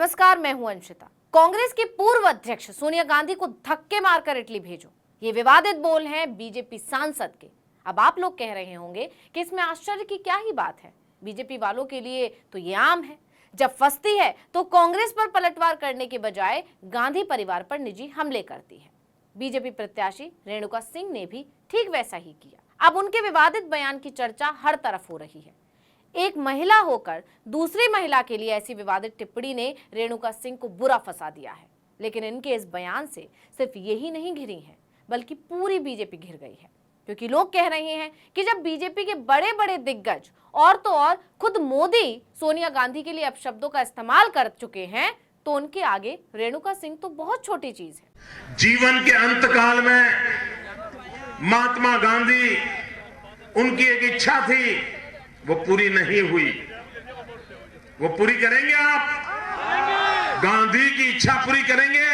नमस्कार, मैं हूं अंशिता। कांग्रेस की पूर्व अध्यक्ष सोनिया गांधी को धक्के मारकर इटली भेजो, ये विवादित बोल हैं बीजेपी सांसद के। अब आप लोग कह रहे होंगे कि इसमें आश्चर्य की क्या ही बात है, बीजेपी वालों के लिए तो ये आम है। जब फंसती है तो कांग्रेस पर पलटवार करने के बजाय गांधी परिवार पर निजी हमले करती है। बीजेपी प्रत्याशी रेणुका सिंह ने भी ठीक वैसा ही किया। अब उनके विवादित बयान की चर्चा हर तरफ हो रही है। एक महिला होकर दूसरी महिला के लिए ऐसी विवादित टिप्पणी ने रेणुका सिंह को बुरा फंसा दिया है। लेकिन इनके इस बयान से सिर्फ यही नहीं घिरी है, बल्कि पूरी बीजेपी घिर गई है, क्योंकि लोग कह रहे हैं कि जब बीजेपी के बड़े बड़े दिग्गज और तो और खुद मोदी सोनिया गांधी के लिए अपशब्दों का इस्तेमाल कर चुके हैं, तो उनके आगे रेणुका सिंह तो बहुत छोटी चीज है। जीवन के अंतकाल में महात्मा गांधी, उनकी एक इच्छा थी, वो पूरी नहीं हुई। वो पूरी करेंगे आप? गांधी की इच्छा पूरी करेंगे?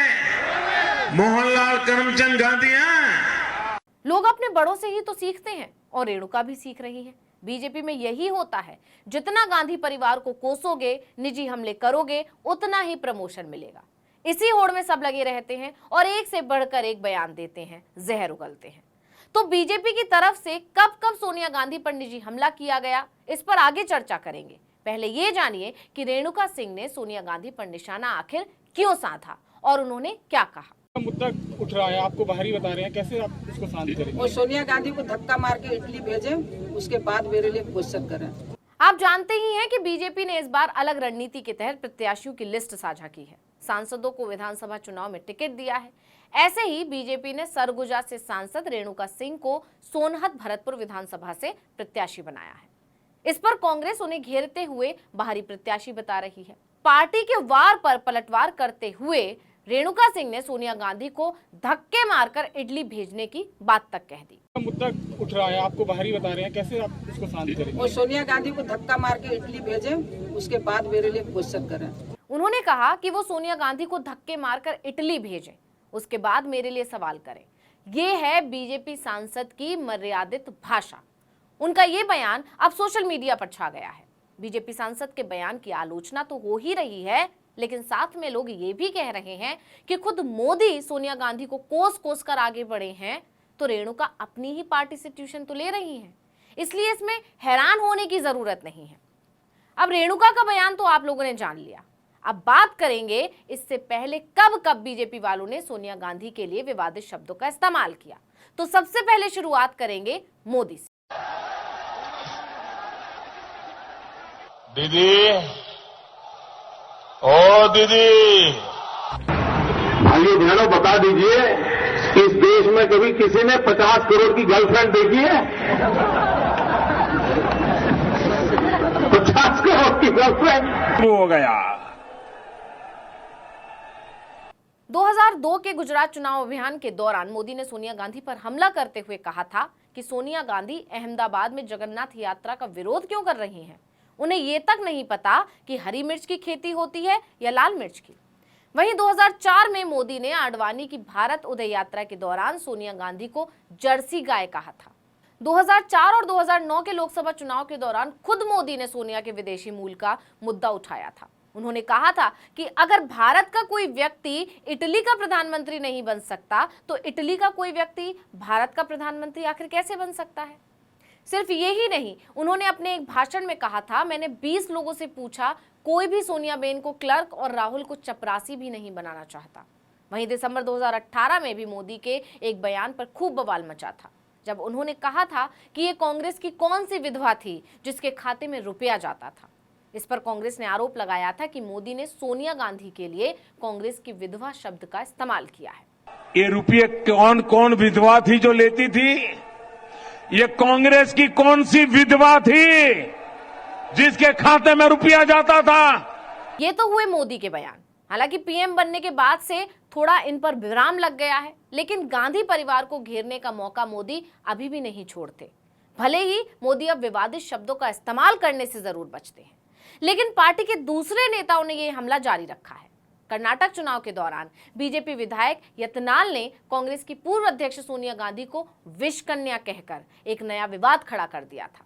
मोहनलाल करमचंद गांधी हैं। लोग अपने बड़ों से ही तो सीखते हैं, और रेणुका भी सीख रही है। बीजेपी में यही होता है, जितना गांधी परिवार को कोसोगे, निजी हमले करोगे, उतना ही प्रमोशन मिलेगा। इसी होड़ में सब लगे रहते हैं और एक से बढ़कर एक बयान देते हैं, जहर उगलते हैं। तो बीजेपी की तरफ से कब कब सोनिया गांधी पर निजी हमला किया गया, इस पर आगे चर्चा करेंगे। पहले ये जानिए कि रेणुका सिंह ने सोनिया गांधी पर निशाना आखिर क्यों साधा और उन्होंने क्या कहा। मुद्दा उठ रहा है, आपको बाहरी बता रहे हैं, कैसे आप इसको शांत करेंगे? और सोनिया गांधी को धक्का मार के इटली भेजे, उसके बाद मेरे लिए क्वेश्चन करें। आप जानते ही हैं कि बीजेपी ने इस बार अलग रणनीति के तहत प्रत्याशियों की लिस्ट साझा की है। सांसदों को विधानसभा चुनाव में टिकट दिया है। ऐसे ही बीजेपी ने सरगुजा से सांसद रेणुका सिंह को सोनहत भरतपुर विधानसभा से प्रत्याशी बनाया है। इस पर कांग्रेस उन्हें घेरते हुए बाहरी प्रत्याशी बता रही है। पार्टी के वार पर पलटवार करते हुए रेणुका सिंह ने सोनिया गांधी को धक्के मारकर इटली भेजने की बात तक कह दी। मुद्दा उठ रहा है, आपको बाहरी बता रहे हैं, कैसे आप इसको शांत करेंगे? और सोनिया गांधी को धक्का मार के इटली भेजे, उसके बाद मेरे लिए क्वेश्चन करें। उन्होंने कहा कि वो सोनिया गांधी को धक्के मारकर इटली भेजें, उसके बाद मेरे लिए सवाल करें। ये है बीजेपी सांसद की मर्यादित भाषा। उनका ये बयान अब सोशल मीडिया पर छा गया है। बीजेपी सांसद के बयान की आलोचना तो हो ही रही है, लेकिन साथ में लोग ये भी कह रहे हैं कि खुद मोदी सोनिया गांधी को कोस कोस कर आगे बढ़े हैं, तो रेणुका अपनी ही पार्टी से ट्यूशन तो ले रही हैं, इसलिए इसमें हैरान होने की जरूरत नहीं है। अब रेणुका का बयान तो आप लोगों ने जान लिया। अब बात करेंगे इससे पहले कब कब बीजेपी वालों ने सोनिया गांधी के लिए विवादित शब्दों का इस्तेमाल किया। तो सबसे पहले शुरुआत करेंगे मोदी से। दीदी, ओ दीदी, भाइयों बहनों, बता दीजिए, इस देश में कभी किसी ने 50 करोड़ की गर्लफ्रेंड देखी है? 50 करोड़ की गर्लफ्रेंड हो गया। 2002 के गुजरात चुनाव अभियान के दौरान मोदी ने सोनिया गांधी पर हमला करते हुए कहा था कि सोनिया गांधी अहमदाबाद में जगन्नाथ यात्रा का विरोध क्यों कर रही हैं। उन्हें ये तक नहीं पता कि हरी मिर्च की खेती होती है या लाल मिर्च की। वहीं 2004 में मोदी ने आडवाणी की भारत उदय यात्रा के दौरान सोनिया गांधी को जर्सी गाय कहा था। 2004 और 2009 के लोकसभा चुनाव के दौरान खुद मोदी ने सोनिया के विदेशी मूल का मुद्दा उठाया था। उन्होंने कहा था कि अगर भारत का कोई व्यक्ति इटली का प्रधानमंत्री नहीं बन सकता, तो इटली का कोई व्यक्ति भारत का प्रधानमंत्री आखिर कैसे बन सकता है। सिर्फ यही नहीं, उन्होंने अपने एक भाषण में कहा था, मैंने 20 लोगों से पूछा, कोई भी सोनिया बेन को क्लर्क और राहुल को चपरासी भी नहीं बनाना चाहता। वहीं दिसंबर 2018 में भी मोदी के एक बयान पर खूब बवाल मचा था, जब उन्होंने कहा था कि ये कांग्रेस की कौन सी विधवा थी जिसके खाते में रुपया जाता था। इस पर कांग्रेस ने आरोप लगाया था कि मोदी ने सोनिया गांधी के लिए कांग्रेस की विधवा शब्द का इस्तेमाल किया है। ये रुपये कौन कौन विधवा थी जो लेती थी? ये कांग्रेस की कौन सी विधवा थी जिसके खाते में रुपया जाता था? ये तो हुए मोदी के बयान। हालांकि पीएम बनने के बाद से थोड़ा इन पर विराम लग गया है, लेकिन गांधी परिवार को घेरने का मौका मोदी अभी भी नहीं छोड़ते। भले ही मोदी अब विवादित शब्दों का इस्तेमाल करने से जरूर बचते हैं, लेकिन पार्टी के दूसरे नेताओं ने यह हमला जारी रखा है। कर्नाटक चुनाव के दौरान बीजेपी विधायक यत्नाल ने कांग्रेस की पूर्व अध्यक्ष सोनिया गांधी को विष कन्या कहकर एक नया विवाद खड़ा कर दिया था।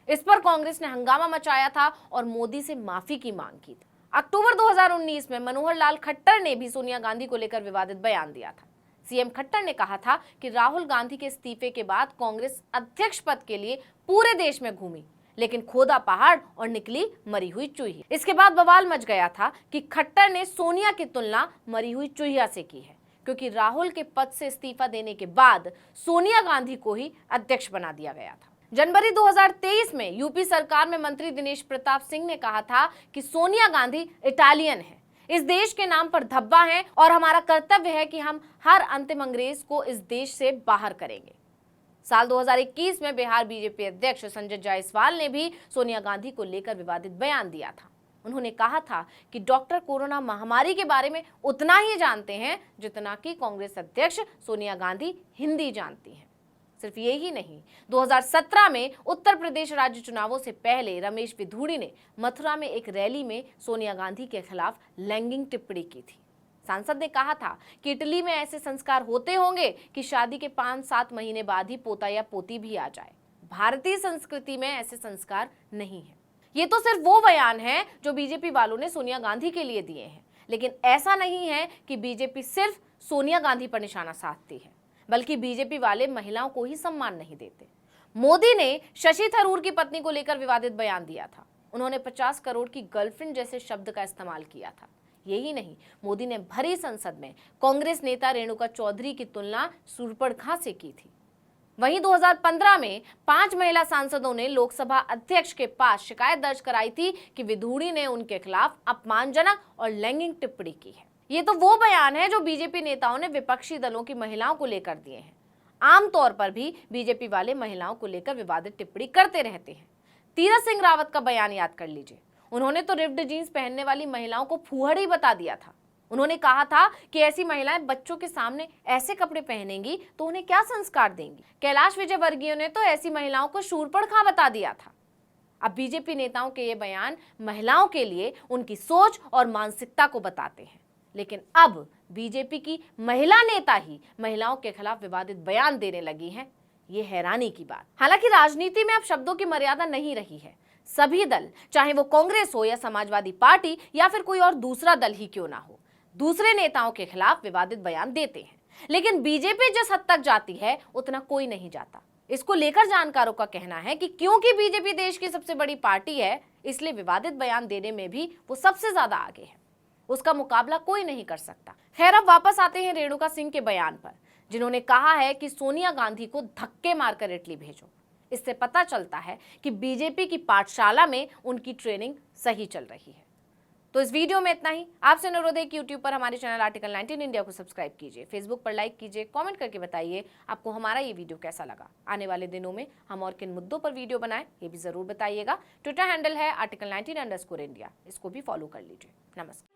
इस पर कांग्रेस ने हंगामा मचाया था और मोदी से माफी की मांग की थी। अक्टूबर 2019 में मनोहर लाल खट्टर ने भी सोनिया गांधी को लेकर विवादित बयान दिया था। सीएम खट्टर ने कहा था कि राहुल गांधी के इस्तीफे के बाद कांग्रेस अध्यक्ष पद के लिए पूरे देश में घूमी, लेकिन खोदा पहाड़ और निकली मरी हुई चूही। इसके बाद बवाल मच गया था कि खट्टर ने सोनिया की तुलना मरी हुई चूहिया से की है, क्योंकि राहुल के पद से इस्तीफा देने के बाद सोनिया गांधी को ही अध्यक्ष बना दिया गया था। जनवरी 2023 में यूपी सरकार में मंत्री दिनेश प्रताप सिंह ने कहा था कि सोनिया गांधी इटालियन है, इस देश के नाम पर धब्बा है और हमारा कर्तव्य है कि हम हर अंतिम अंग्रेज को इस देश से बाहर करेंगे। साल 2021 में बिहार बीजेपी अध्यक्ष संजय जायसवाल ने भी सोनिया गांधी को लेकर विवादित बयान दिया था। उन्होंने कहा था कि डॉक्टर कोरोना महामारी के बारे में उतना ही जानते हैं जितना कि कांग्रेस अध्यक्ष सोनिया गांधी हिंदी जानती हैं। सिर्फ यही नहीं, 2017 में उत्तर प्रदेश राज्य चुनावों से पहले रमेश विधूड़ी ने मथुरा में एक रैली में सोनिया गांधी के खिलाफ लैंगिक टिप्पणी की थी। सांसद ने कहा था कि इटली में ऐसे संस्कार होते होंगे कि शादी के 5-7 महीने बाद ही पोता या पोती भी आ जाए। भारतीय संस्कृति में ऐसे संस्कार नहीं है। ये तो सिर्फ वो बयान है जो बीजेपी वालों ने सोनिया गांधी के लिए दिए हैं, लेकिन ऐसा नहीं है कि बीजेपी सिर्फ सोनिया गांधी पर निशाना साधती है, बल्कि बीजेपी वाले महिलाओं को ही सम्मान नहीं देते। मोदी ने शशि थरूर की पत्नी को लेकर विवादित बयान दिया था। उन्होंने 50 करोड़ की गर्लफ्रेंड जैसे शब्द का इस्तेमाल किया था। यही नहीं, मोदी ने भरी संसद में कांग्रेस नेता रेणुका चौधरी की तुलना शूर्पणखा से की थी। वहीं 2015 में 5 महिला सांसदों ने लोकसभा अध्यक्ष के पास शिकायत दर्ज कराई थी कि विधूड़ी ने उनके खिलाफ अपमानजनक और लैंगिक टिप्पणी की है। ये तो वो बयान है जो बीजेपी नेताओं ने विपक्षी दलों की महिलाओं को लेकर दिए हैं। आमतौर पर भी बीजेपी वाले महिलाओं को लेकर विवादित टिप्पणी करते रहते हैं। तीरथ सिंह रावत का बयान याद कर लीजिए। उन्होंने तो रिप्ड जीन्स पहनने वाली महिलाओं को फूहड़ बता दिया था। उन्होंने कहा था कि ऐसी महिलाएं बच्चों के सामने ऐसे कपड़े पहनेंगी तो उन्हें क्या संस्कार देंगी। कैलाश विजयवर्गीय ने तो ऐसी महिलाओं को शूर्पणखा बता दिया था। अब बीजेपी नेताओं के ये बयान महिलाओं के लिए उनकी सोच और मानसिकता को बताते हैं, लेकिन अब बीजेपी की महिला नेता ही महिलाओं के खिलाफ विवादित बयान देने लगी हैं। ये हैरानी की बात। हालांकि राजनीति में अब शब्दों की मर्यादा नहीं रही है। सभी दल, चाहे वो कांग्रेस हो या समाजवादी पार्टी या फिर कोई और दूसरा दल ही क्यों ना हो, दूसरे नेताओं के खिलाफ विवादित बयान देते हैं। लेकिन बीजेपी जिस हद तक जाती है उतना कोई नहीं जाता। इसको लेकर जानकारों का कहना है कि क्योंकि बीजेपी देश की सबसे बड़ी पार्टी है, इसलिए विवादित बयान देने में भी वो सबसे ज्यादा आगे है। उसका मुकाबला कोई नहीं कर सकता। खैर, अब वापस आते हैं रेणुका सिंह के बयान पर, जिन्होंने कहा है कि सोनिया गांधी को धक्के मारकर इटली भेजो। इससे पता चलता है कि बीजेपी की पाठशाला में उनकी ट्रेनिंग सही चल रही है। तो इस वीडियो में इतना ही। आपसे अनुरोध है कि यूट्यूब पर हमारे चैनल आर्टिकल 19 इंडिया को सब्सक्राइब कीजिए, फेसबुक पर लाइक कीजिए, कमेंट करके बताइए आपको हमारा ये वीडियो कैसा लगा। आने वाले दिनों में हम और किन मुद्दों पर वीडियो बनाएं ये भी जरूर बताइएगा। ट्विटर हैंडल है article19_India, इसको भी फॉलो कर लीजिए। नमस्कार।